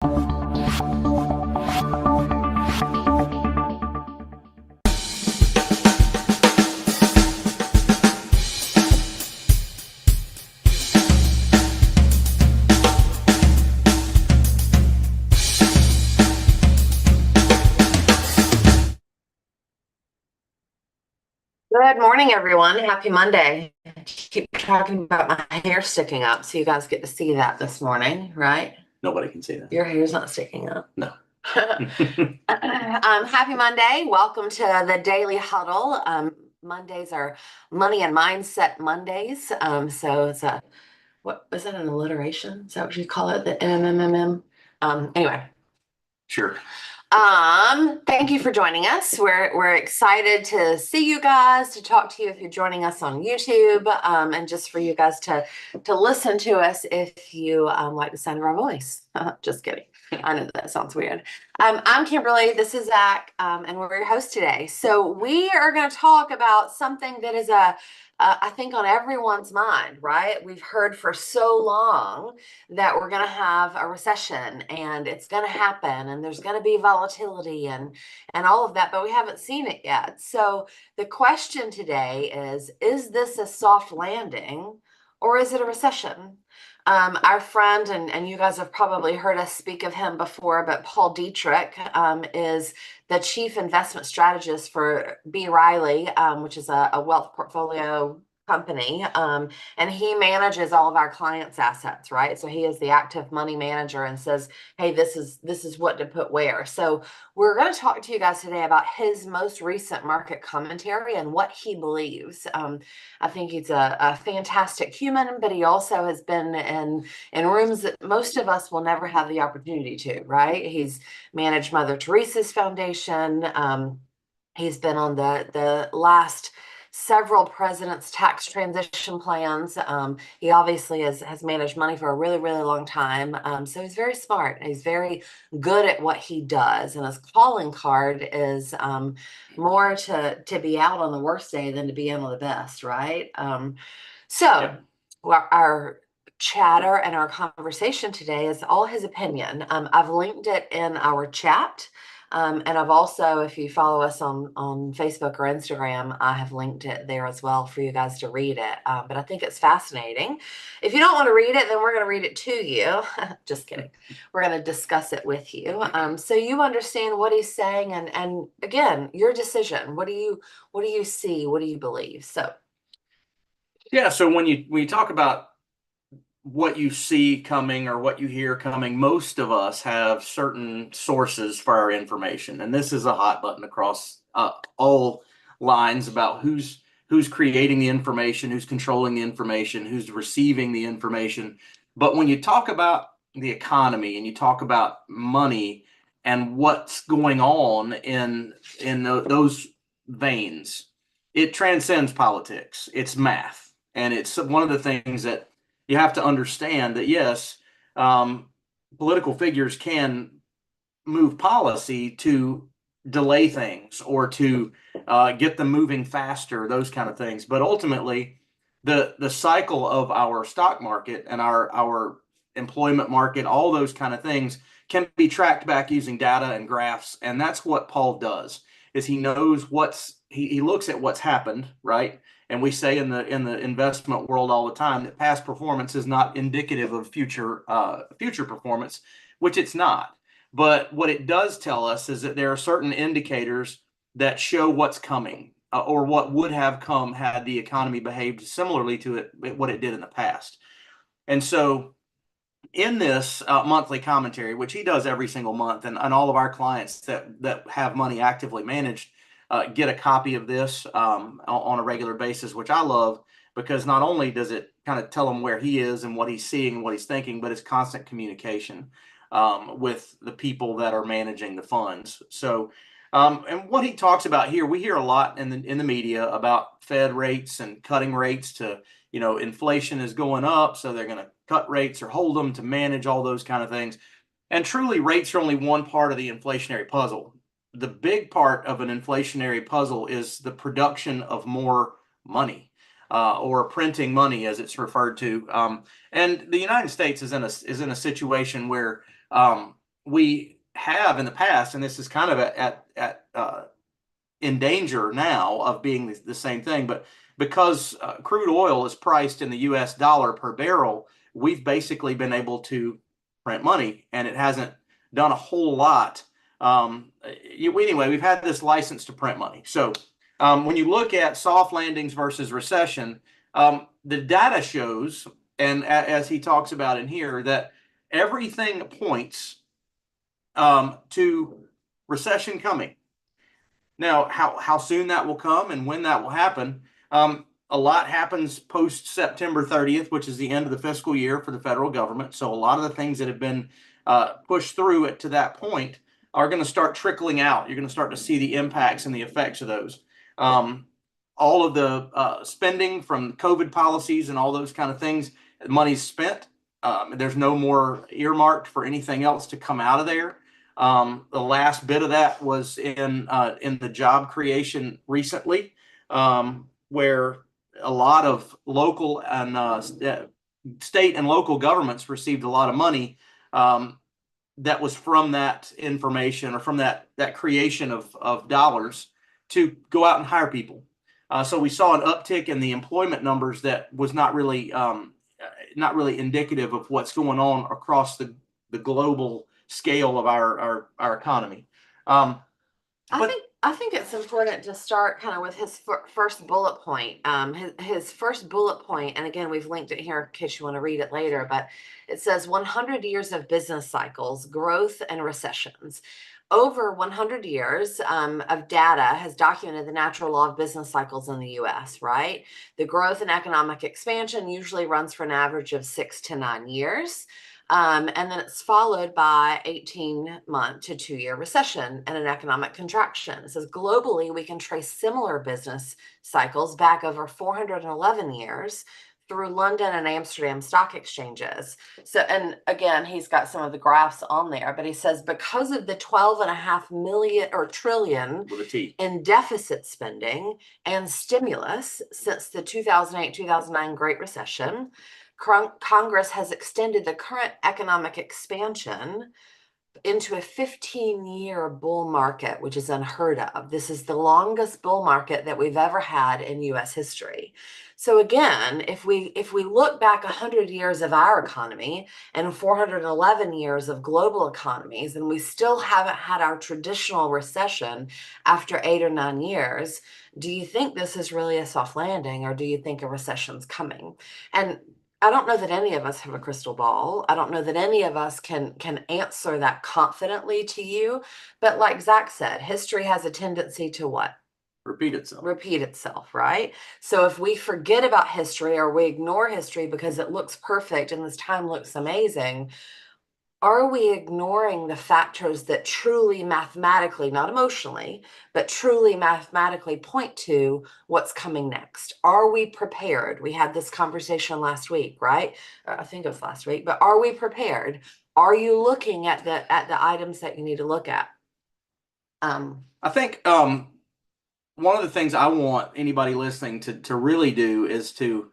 Good morning, everyone. Happy Monday. I keep talking about my hair sticking up, so you guys get to see that this morning, right? Nobody can see that. Your hair's not sticking up. No. Happy Monday. Welcome to the Daily Huddle. Mondays are Money and Mindset Mondays. So it's what was that, an alliteration? Is that what you call it? The MMMM? Anyway. Sure. Thank you for joining us. We're excited to see you guys, to talk to you if you're joining us on YouTube, and just for you guys to listen to us if you like the sound of our voice. Just kidding. I know that sounds weird. I'm Kimberly. This is Zach, and we're your host today. So we are going to talk about something that is I think on everyone's mind, right? We've heard for so long that we're going to have a recession and it's going to happen and there's going to be volatility and all of that, but we haven't seen it yet. So the question today is this a soft landing or is it a recession? Our friend, and you guys have probably heard us speak of him before, but Paul Dietrich is the chief investment strategist for B. Riley, which is a wealth portfolio company. And he manages all of our clients' assets, right? So he is the active money manager and says, hey, this is what to put where. So we're going to talk to you guys today about his most recent market commentary and what he believes. I think he's a fantastic human, but he also has been in rooms that most of us will never have the opportunity to, right? He's managed Mother Teresa's foundation. He's been on the last several presidents' tax transition plans. He obviously has managed money for a really, really long time. So he's very smart. He's very good at what he does. And his calling card is more to be out on the worst day than to be in on the best, right? Our chatter and our conversation today is all his opinion. I've linked it in our chat. And I've also, if you follow us on Facebook or Instagram, I have linked it there as well for you guys to read it. But I think it's fascinating. If you don't want to read it, then we're going to read it to you. Just kidding. We're going to discuss it with you. So you understand what he's saying. And again, your decision. What do you see? What do you believe? So. Yeah. So when you talk about what you see coming or what you hear coming, most of us have certain sources for our information, and this is a hot button across all lines about who's creating the information, who's controlling the information, who's receiving the information. But when you talk about the economy and you talk about money and what's going on in those veins, it transcends politics. It's math, and it's one of the things that you have to understand that, yes, political figures can move policy to delay things or to get them moving faster, those kind of things. But ultimately, the cycle of our stock market and our employment market, all those kind of things can be tracked back using data and graphs. And that's what Paul does, is he knows he looks at what's happened, right? And we say in the investment world all the time that past performance is not indicative of future performance, which it's not. But what it does tell us is that there are certain indicators that show what's coming or what would have come had the economy behaved similarly to what it did in the past. And so in this monthly commentary, which he does every single month, and all of our clients that have money actively managed get a copy of this on a regular basis, which I love, because not only does it kind of tell him where he is and what he's seeing and what he's thinking, but it's constant communication with the people that are managing the funds. So, and what he talks about here, we hear a lot in the media about Fed rates and cutting rates to, inflation is going up, so they're going to cut rates or hold them to manage all those kind of things. And truly, rates are only one part of the inflationary puzzle. The big part of an inflationary puzzle is the production of more money, or printing money, as it's referred to. And the United States is in a situation where we have in the past, and this is kind of in danger now of being the same thing, but because crude oil is priced in the US dollar per barrel, we've basically been able to print money, and it hasn't done a whole lot. Anyway, we've had this license to print money. So when you look at soft landings versus recession, the data shows, and as he talks about in here, that everything points to recession coming. Now, how soon that will come and when that will happen, a lot happens post September 30th, which is the end of the fiscal year for the federal government. So a lot of the things that have been pushed through it to that point are going to start trickling out. You're going to start to see the impacts and the effects of those. All of the spending from COVID policies and all those kind of things, money's spent. There's no more earmarked for anything else to come out of there. The last bit of that was in the job creation recently, where a lot of local and state and local governments received a lot of money that was from that information or from that creation of dollars to go out and hire people. So we saw an uptick in the employment numbers that was not really indicative of what's going on across the global scale of our economy. I think it's important to start kind of with his first bullet point. His first bullet point, and again, we've linked it here in case you want to read it later, but it says 100 years of business cycles, growth and recessions. Over 100 years of data has documented the natural law of business cycles in the US, right? The growth and economic expansion usually runs for an average of 6 to 9 years. And then it's followed by 18-month to 2-year recession and an economic contraction. It says globally, we can trace similar business cycles back over 411 years through London and Amsterdam stock exchanges. So, and again, he's got some of the graphs on there, but he says because of the 12.5 million or trillion in deficit spending and stimulus since the 2008-2009 Great Recession, Congress has extended the current economic expansion into a 15-year bull market, which is unheard of. This is the longest bull market that we've ever had in US history. So again, if we look back 100 years of our economy and 411 years of global economies, and we still haven't had our traditional recession after 8 or 9 years, do you think this is really a soft landing, or do you think a recession's coming? And I don't know that any of us have a crystal ball. I don't know that any of us can answer that confidently to you. But like Zach said, history has a tendency to what? Repeat itself. Repeat itself, right? So if we forget about history or we ignore history because it looks perfect and this time looks amazing, are we ignoring the factors that truly mathematically, not emotionally, but truly mathematically point to what's coming next? Are we prepared? We had this conversation last week, right? I think it was last week, but are we prepared? Are you looking at the items that you need to look at? I think one of the things I want anybody listening to really do is to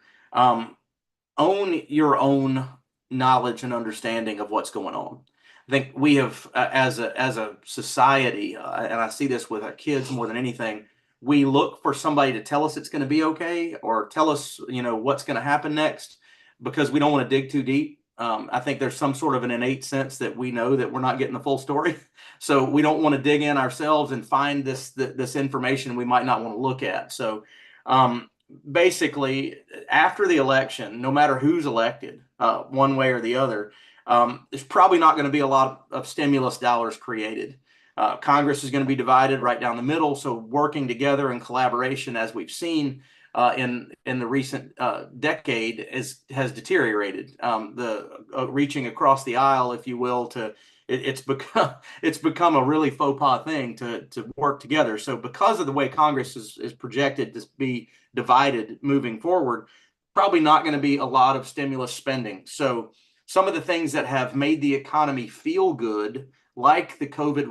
own your own knowledge and understanding of what's going on. I think we have, as a society, and I see this with our kids more than anything, we look for somebody to tell us it's going to be okay or tell us, what's going to happen next because we don't want to dig too deep. I think there's some sort of an innate sense that we know that we're not getting the full story. So we don't want to dig in ourselves and find this information we might not want to look at. So basically, after the election, no matter who's elected, one way or the other, there's probably not going to be a lot of stimulus dollars created. Congress is going to be divided right down the middle. So working together in collaboration, as we've seen in the recent decade, has deteriorated. The reaching across the aisle, if you will, it's become a really faux pas thing to work together. So because of the way Congress is projected to be divided moving forward, probably not going to be a lot of stimulus spending. So some of the things that have made the economy feel good, like the COVID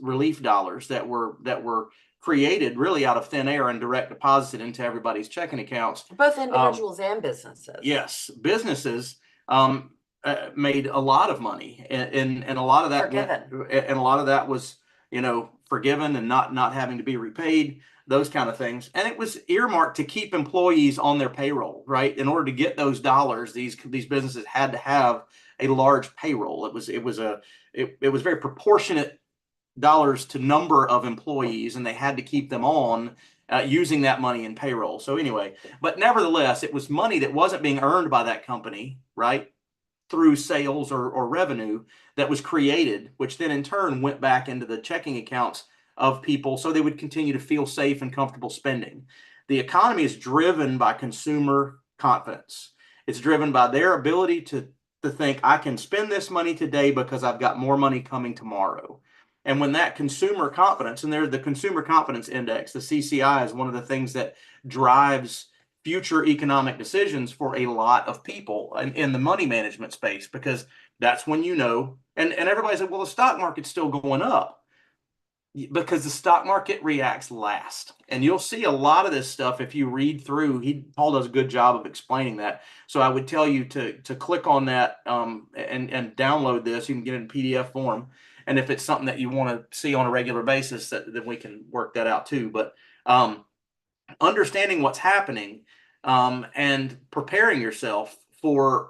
relief dollars that were created really out of thin air and direct deposited into everybody's checking accounts. Both individuals and businesses. Yes, businesses made a lot of money, and a lot of that went, Forgiven. and a lot of that was, forgiven and not having to be repaid, those kind of things. And it was earmarked to keep employees on their payroll, right? In order to get those dollars, these businesses had to have a large payroll. It was very proportionate dollars to number of employees, and they had to keep them on using that money in payroll. So anyway, but nevertheless, it was money that wasn't being earned by that company, right? Through sales or revenue that was created, which then in turn went back into the checking accounts of people so they would continue to feel safe and comfortable spending. The economy is driven by consumer confidence. It's driven by their ability to think, I can spend this money today because I've got more money coming tomorrow. And when that consumer confidence, and there's the consumer confidence index, the CCI, is one of the things that drives future economic decisions for a lot of people in the money management space, because that's when and everybody's like, well, the stock market's still going up, because the stock market reacts last. And you'll see a lot of this stuff if you read through. Paul does a good job of explaining that. So I would tell you to click on that and download this. You can get it in PDF form. And if it's something that you want to see on a regular basis, then we can work that out too. But understanding what's happening and preparing yourself for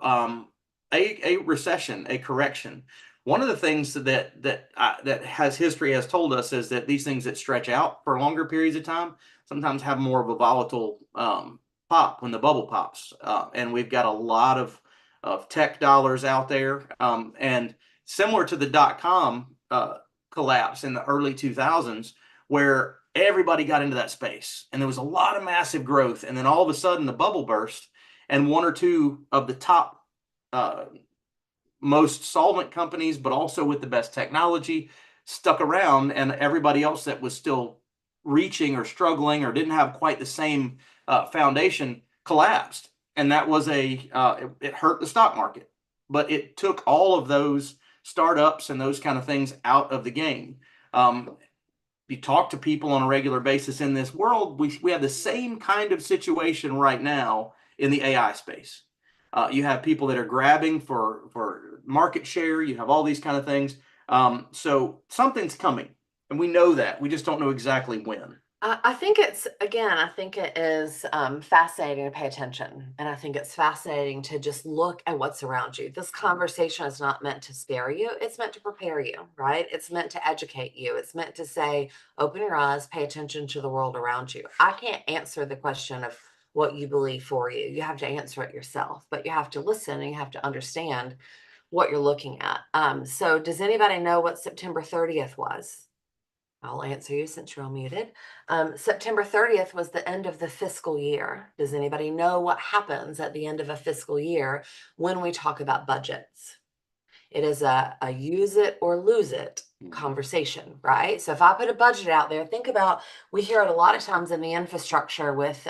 a recession, a correction. One of the things that has history has told us is that these things that stretch out for longer periods of time sometimes have more of a volatile pop when the bubble pops. And we've got a lot of tech dollars out there, and similar to the dot-com collapse in the early 2000s, where everybody got into that space and there was a lot of massive growth, and then all of a sudden the bubble burst, and one or two of the top most solvent companies, but also with the best technology, stuck around, and everybody else that was still reaching or struggling or didn't have quite the same foundation collapsed. And that was it hurt the stock market, but it took all of those startups and those kind of things out of the game. You talk to people on a regular basis in this world, we have the same kind of situation right now in the AI space. You have people that are grabbing for market share. You have all these kind of things. So something's coming, and we know that. We just don't know exactly when. I think I think it is fascinating to pay attention. And I think it's fascinating to just look at what's around you. This conversation is not meant to scare you. It's meant to prepare you, right? It's meant to educate you. It's meant to say, open your eyes, pay attention to the world around you. I can't answer the question of what you believe for you. You have to answer it yourself, but you have to listen and you have to understand what you're looking at. So does anybody know what September 30th was? I'll answer you since you're all muted. September 30th was the end of the fiscal year. Does anybody know what happens at the end of a fiscal year when we talk about budgets? It is a use it or lose it conversation, right? So if I put a budget out there, think about, we hear it a lot of times in the infrastructure with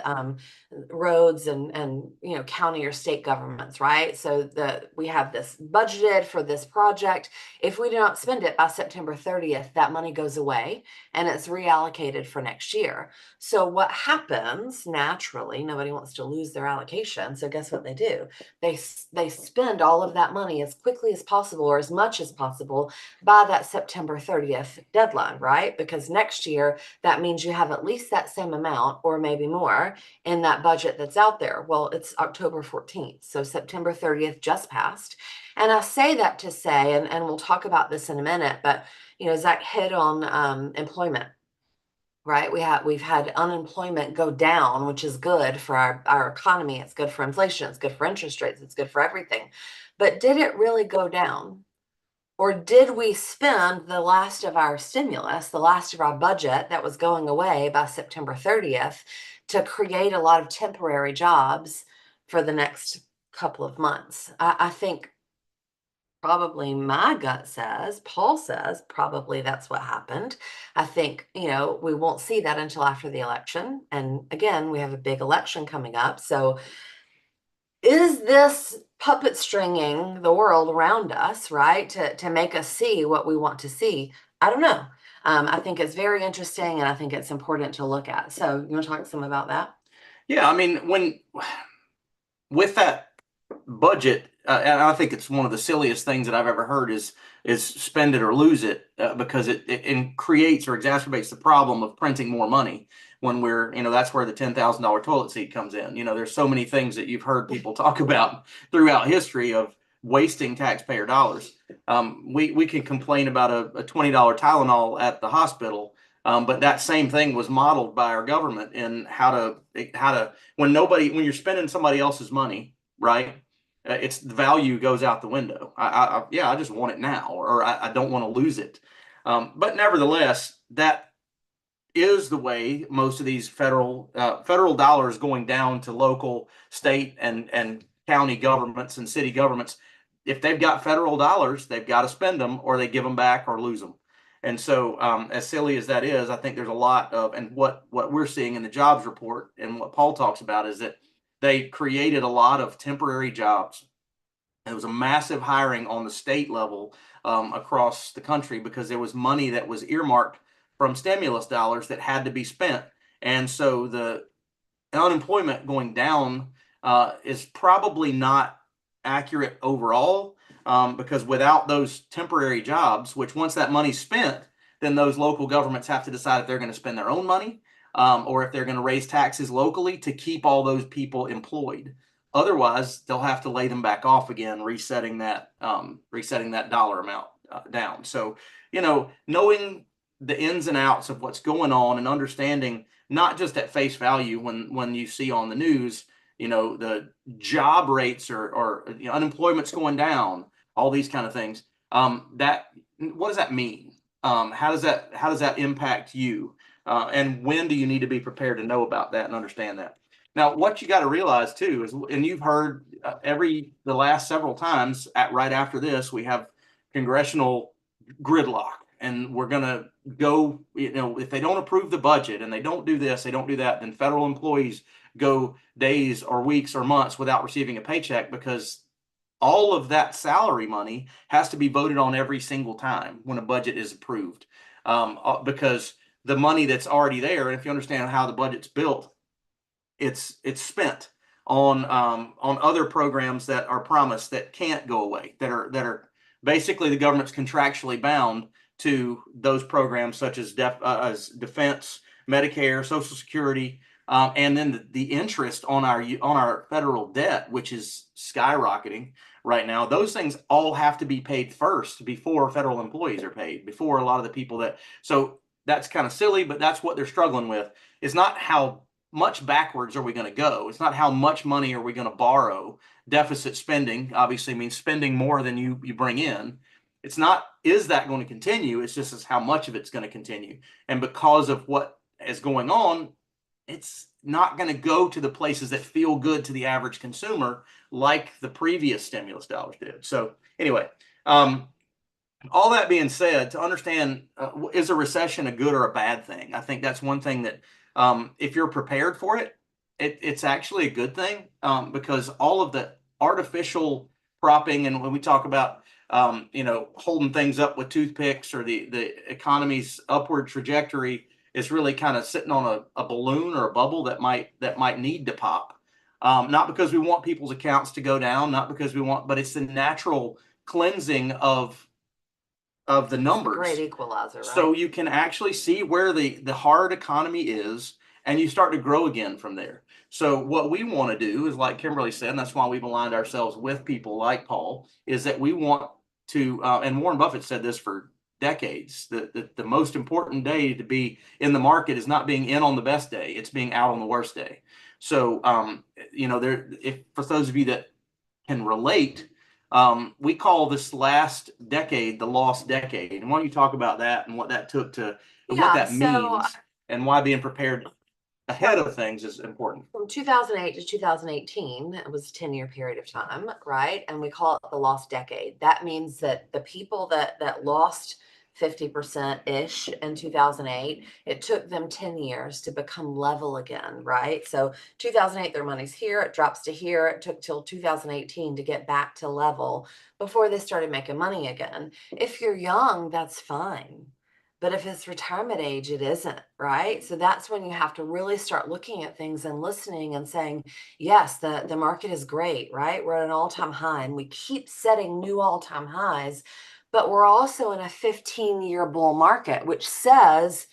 roads and county or state governments, right? So we have this budgeted for this project. If we do not spend it by September 30th, that money goes away and it's reallocated for next year. So what happens naturally, nobody wants to lose their allocation. So guess what they do? They spend all of that money as quickly as possible or as much as possible by that September 30th deadline, right? Because next year, that means you have at least that same amount or maybe more in that budget that's out there. Well, it's October 14th. So September 30th just passed. And I say that to say, and we'll talk about this in a minute, but Zach hit on employment. Right. We've had unemployment go down, which is good for our economy. It's good for inflation. It's good for interest rates. It's good for everything. But did it really go down? Or did we spend the last of our stimulus, the last of our budget that was going away by September 30th to create a lot of temporary jobs for the next couple of months? I think probably my gut says, Paul says, probably that's what happened. I think, we won't see that until after the election. And again, we have a big election coming up. So is this puppet stringing the world around us, right? To make us see what we want to see? I don't know. I think it's very interesting and I think it's important to look at. So you want to talk some about that? Yeah, I mean, with that budget, and I think it's one of the silliest things that I've ever heard is spend it or lose it, because it creates or exacerbates the problem of printing more money when that's where the $10,000 toilet seat comes in. There's so many things that you've heard people talk about throughout history of wasting taxpayer dollars. We can complain about a $20 Tylenol at the hospital. But that same thing was modeled by our government in how to when you're spending somebody else's money, right? It's the value goes out the window. Yeah, I just want it now, or I don't want to lose it. But nevertheless, that is the way most of these federal dollars going down to local, state, and county governments and city governments. If they've got federal dollars, they've got to spend them, or they give them back or lose them. And so, as silly as that is, I think there's a lot of, and what we're seeing in the jobs report and what Paul talks about is that they created a lot of temporary jobs. It was a massive hiring on the state level, across the country, because there was money that was earmarked from stimulus dollars that had to be spent. And so the unemployment going down is probably not accurate overall, because without those temporary jobs, which once that money's spent, then those local governments have to decide if they're going to spend their own money, or if they're going to raise taxes locally to keep all those people employed. Otherwise, they'll have to lay them back off again, resetting that dollar amount down. So, knowing the ins and outs of what's going on and understanding not just at face value when you see on the news, the job rates or unemployment's going down, all these kind of things. That what does that mean? How does that impact you? And when do you need to be prepared to know about that and understand that? Now, what you got to realize too is, and you've heard the last several times right after this, we have congressional gridlock, and we're going to go, if they don't approve the budget and they don't do this, they don't do that, then federal employees go days or weeks or months without receiving a paycheck, because all of that salary money has to be voted on every single time when a budget is approved. Because the money that's already there, and if you understand how the budget's built, it's spent on other programs that are promised that can't go away, that are basically the government's contractually bound to those programs, such as defense, Medicare, Social Security, and then the interest on our federal debt, which is skyrocketing right now. Those things all have to be paid first before federal employees are paid, before a lot of the people that. So that's kind of silly, but that's what they're struggling with. It's not how much backwards are we going to go. It's not how much money are we going to borrow. Deficit spending obviously means spending more than you bring in. It's not, is that going to continue? It's just how much of it's going to continue. And because of what is going on, it's not going to go to the places that feel good to the average consumer like the previous stimulus dollars did. So anyway, all that being said, to understand, is a recession a good or a bad thing? I think that's one thing that, if you're prepared for it, it's actually a good thing, because all of the artificial propping, and when we talk about, holding things up with toothpicks, or the economy's upward trajectory is really kind of sitting on a balloon or a bubble that might need to pop. Not because we want people's accounts to go down, not because but it's the natural cleansing of the numbers. Great equalizer, right? So you can actually see where the hard economy is, and you start to grow again from there. So what we want to do is, like Kimberly said, and that's why we've aligned ourselves with people like Paul, is that we want to, and Warren Buffett said this for decades, that the most important day to be in the market is not being in on the best day, it's being out on the worst day. So, if for those of you that can relate, we call this last decade the lost decade. And why don't you talk about that and what that took to, and what that means, and why being prepared ahead of things is important. From 2008 to 2018, it was a 10-year period of time, right? And we call it the lost decade. That means that the people that lost 50%-ish in 2008, it took them 10 years to become level again, right? So 2008, their money's here, it drops to here. It took till 2018 to get back to level before they started making money again. If you're young, that's fine. But if it's retirement age, it isn't, right? So that's when you have to really start looking at things and listening and saying, yes, the market is great, right? We're at an all-time high and we keep setting new all-time highs, but we're also in a 15-year bull market, which says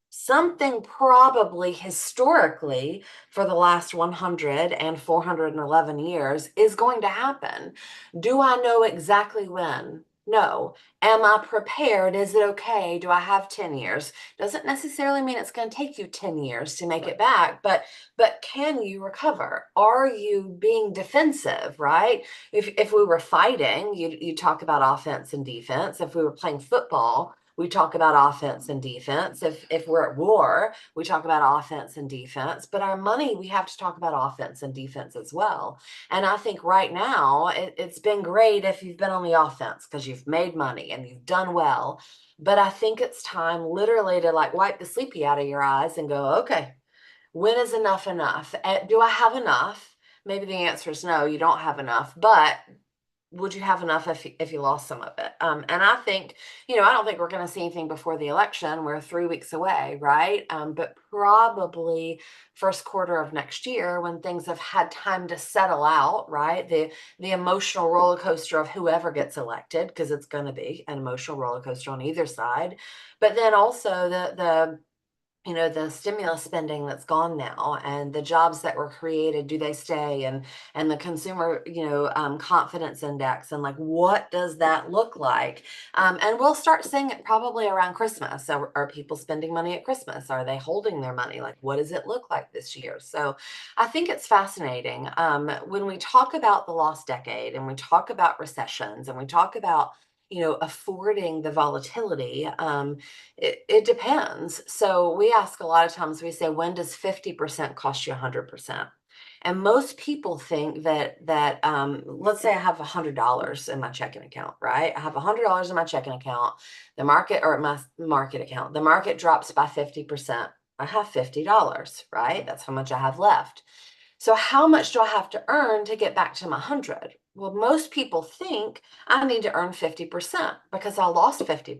something probably historically for the last 100 and 411 years is going to happen. Do I know exactly when? No. Am I prepared? Is it okay? Do I have 10 years? Doesn't necessarily mean it's going to take you 10 years to make it back, but can you recover? Are you being defensive, right? If we were fighting, you talk about offense and defense. If we were playing football, we talk about offense and defense. If we're at war, we talk about offense and defense. But our money, we have to talk about offense and defense as well. And I think right now it's been great if you've been on the offense because you've made money and you've done well. But I think it's time literally to like wipe the sleepy out of your eyes and go, okay, when is enough enough? Do I have enough? Maybe the answer is no, you don't have enough. But would you have enough if you lost some of it? And I think, I don't think we're going to see anything before the election. We're 3 weeks away, right? But probably first quarter of next year when things have had time to settle out, right? The emotional roller coaster of whoever gets elected, because it's going to be an emotional roller coaster on either side. But then also the stimulus spending that's gone now and the jobs that were created, do they stay? And the consumer, confidence index, and like, what does that look like? And we'll start seeing it probably around Christmas. So are people spending money at Christmas? Are they holding their money? Like, what does it look like this year? So I think it's fascinating. When we talk about the lost decade and we talk about recessions and we talk about affording the volatility, it depends. So we ask a lot of times, we say, when does 50% cost you 100%? And most people think that let's say I have $100 in my checking account, right? I have $100 in my checking account, the market or my market account, the market drops by 50%. I have $50, right? That's how much I have left. So how much do I have to earn to get back to my 100? Well, most people think I need to earn 50% because I lost 50.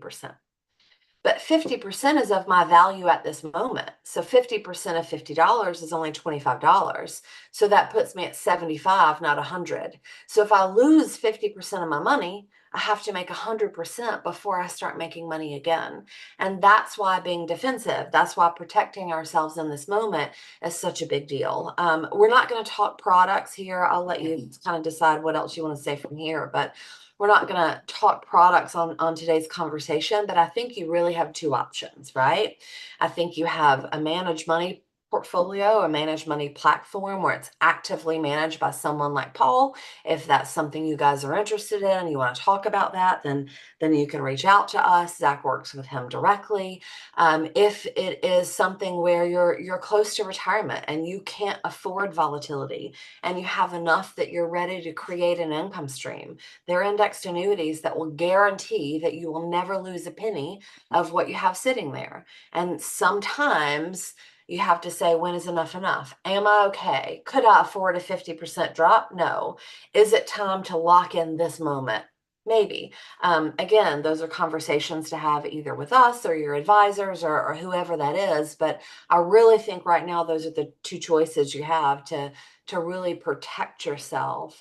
But 50% is of my value at this moment. So 50% of $50 is only $25. So that puts me at 75, not 100. So if I lose 50% of my money, I have to make 100% before I start making money again. And that's why being defensive, that's why protecting ourselves in this moment is such a big deal. We're not going to talk products here. I'll let you kind of decide what else you want to say from here. But we're not going to talk products on today's conversation, but I think you really have two options, right? I think you have a managed money portfolio, a managed money platform where it's actively managed by someone like Paul. If that's something you guys are interested in, you want to talk about that, then you can reach out to us. Zach works with him directly. If it is something where you're close to retirement and you can't afford volatility and you have enough that you're ready to create an income stream, they're indexed annuities that will guarantee that you will never lose a penny of what you have sitting there. And sometimes you have to say, when is enough enough? Am I okay? Could I afford a 50% drop? No. Is it time to lock in this moment? Maybe. Again, those are conversations to have either with us or your advisors or whoever that is. But I really think right now those are the two choices you have to really protect yourself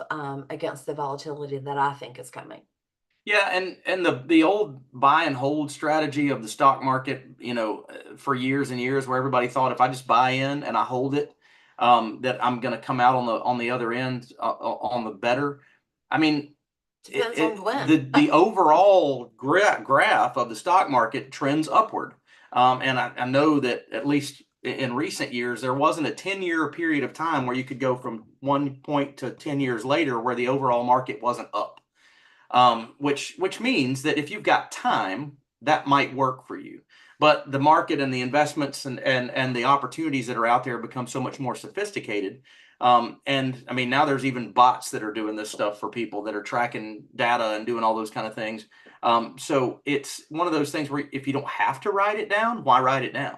against the volatility that I think is coming. Yeah, and the old buy and hold strategy of the stock market, for years and years, where everybody thought if I just buy in and I hold it, that I'm going to come out on the other end on the better. I mean, Depends on the overall graph of the stock market trends upward, and I know that at least in recent years there wasn't a 10-year period of time where you could go from one point to 10 years later where the overall market wasn't up, which means that if you've got time, that might work for you. But the market and the investments and the opportunities that are out there become so much more sophisticated. And I mean, now there's even bots that are doing this stuff for people that are tracking data and doing all those kind of things. So it's one of those things where if you don't have to write it down, why write it down?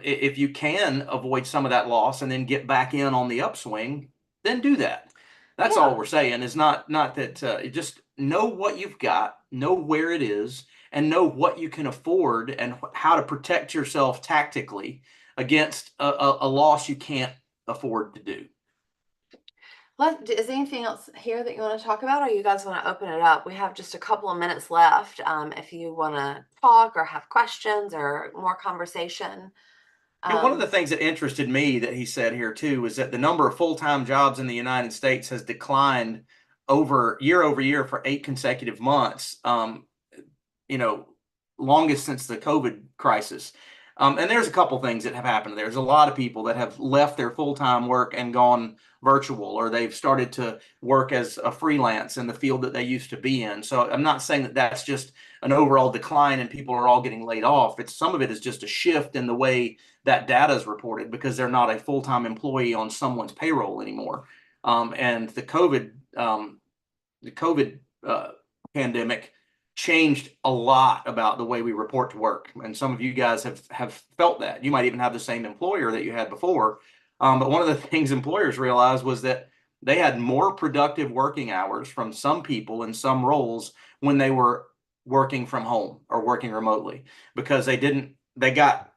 If you can avoid some of that loss and then get back in on the upswing, then do that. That's all we're saying is not that just know what you've got, know where it is, and know what you can afford and how to protect yourself tactically against a loss you can't afford to do. Is there anything else here that you want to talk about, or you guys want to open it up? We have just a couple of minutes left. If you want to talk or have questions or more conversation. One of the things that interested me that he said here too is that the number of full-time jobs in the United States has declined over year for 8 consecutive months. Longest since the COVID crisis. And there's a couple things that have happened. There's a lot of people that have left their full-time work and gone virtual, or they've started to work as a freelance in the field that they used to be in. So I'm not saying that that's just an overall decline and people are all getting laid off. Some of it is just a shift in the way that data is reported because they're not a full-time employee on someone's payroll anymore. And the COVID pandemic changed a lot about the way we report to work. And some of you guys have felt that. You might even have the same employer that you had before. But one of the things employers realized was that they had more productive working hours from some people in some roles when they were working from home or working remotely, because they got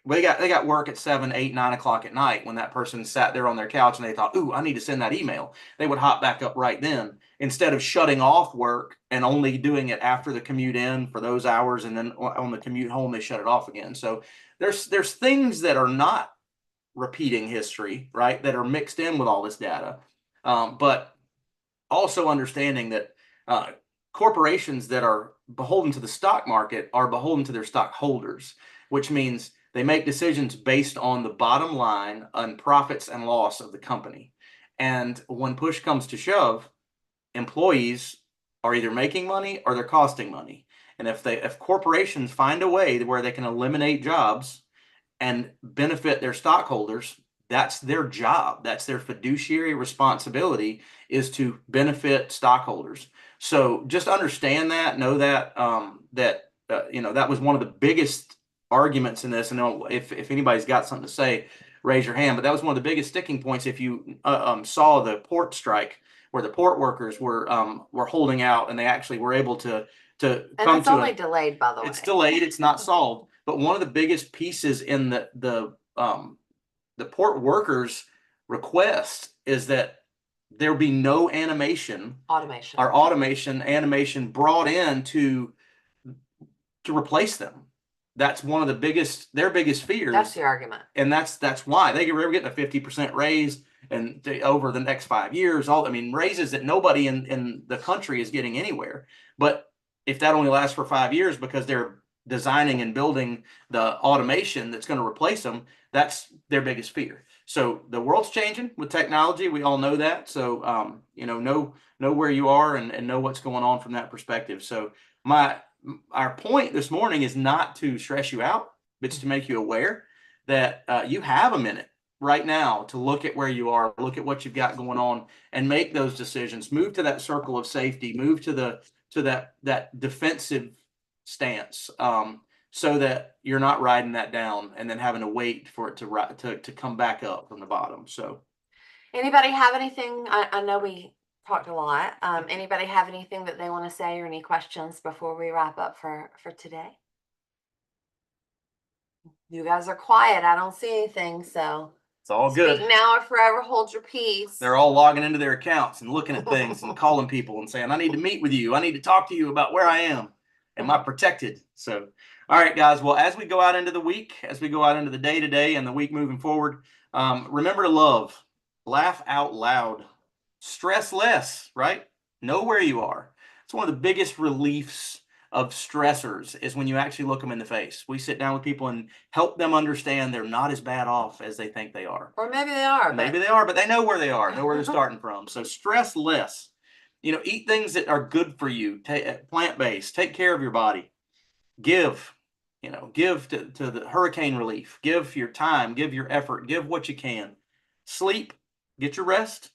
work at 7, 8, 9 o'clock at night when that person sat there on their couch and they thought, ooh, I need to send that email. They would hop back up right then instead of shutting off work and only doing it after the commute in for those hours. And then on the commute home, they shut it off again. So there's things that are not repeating history, right, that are mixed in with all this data. But also understanding that corporations that are beholden to the stock market are beholden to their stockholders, which means they make decisions based on the bottom line on profits and loss of the company. And when push comes to shove, employees are either making money or they're costing money. And if corporations find a way where they can eliminate jobs and benefit their stockholders, that's their job. That's their fiduciary responsibility, is to benefit stockholders. So just understand that, know that, that was one of the biggest arguments in this. And if anybody's got something to say, raise your hand. But that was one of the biggest sticking points. If you saw the port strike, where the port workers were holding out, and they actually were able to and come it's to only delayed, by the way. It's delayed. It's not solved. But one of the biggest pieces in the port workers' request is that there be no animation brought in to replace them. That's one of their biggest fears. That's the argument. And that's why they were getting a 50% raise and over the next 5 years. Raises that nobody in the country is getting anywhere. But if that only lasts for 5 years because they're designing and building the automation that's going to replace them, that's their biggest fear. So the world's changing with technology. We all know that. So, know where you are and know what's going on from that perspective. So our point this morning is not to stress you out, but to make you aware that you have a minute right now to look at where you are, look at what you've got going on, and make those decisions. Move to that circle of safety. Move to that defensive stance, so that you're not riding that down and then having to wait for it to come back up from the bottom. So, anybody have anything? I know we talked a lot. Anybody have anything that they want to say or any questions before we wrap up for today? You guys are quiet. I don't see anything, so it's all good. Speak now or forever hold your peace. They're all logging into their accounts and looking at things and calling people and saying, I need to meet with you. I need to talk to you about where I am. Am I protected? So, all right, guys. Well, as we go out into the week, as we go out into the day to day and the week moving forward, remember to love, laugh out loud, stress less, right? Know where you are. It's one of the biggest reliefs of stressors is when you actually look them in the face. We sit down with people and help them understand they're not as bad off as they think they are. Or maybe they are. Maybe they are, but they know where they are, know where they're starting from. So stress less. Eat things that are good for you. Plant-based. Take care of your body. Give. Give to the hurricane relief. Give your time. Give your effort. Give what you can. Sleep. Get your rest.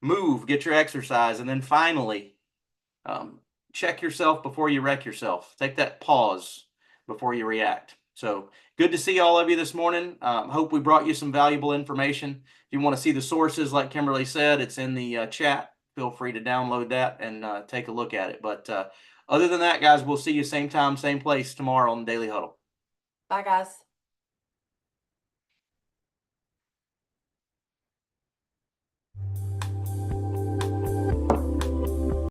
Move. Get your exercise. And then finally, check yourself before you wreck yourself. Take that pause before you react. So good to see all of you this morning. Hope we brought you some valuable information. If you want to see the sources, like Kimberly said, it's in the chat. Feel free to download that and take a look at it. But Other than that, guys, we'll see you same time, same place tomorrow on the Daily Huddle. Bye, guys.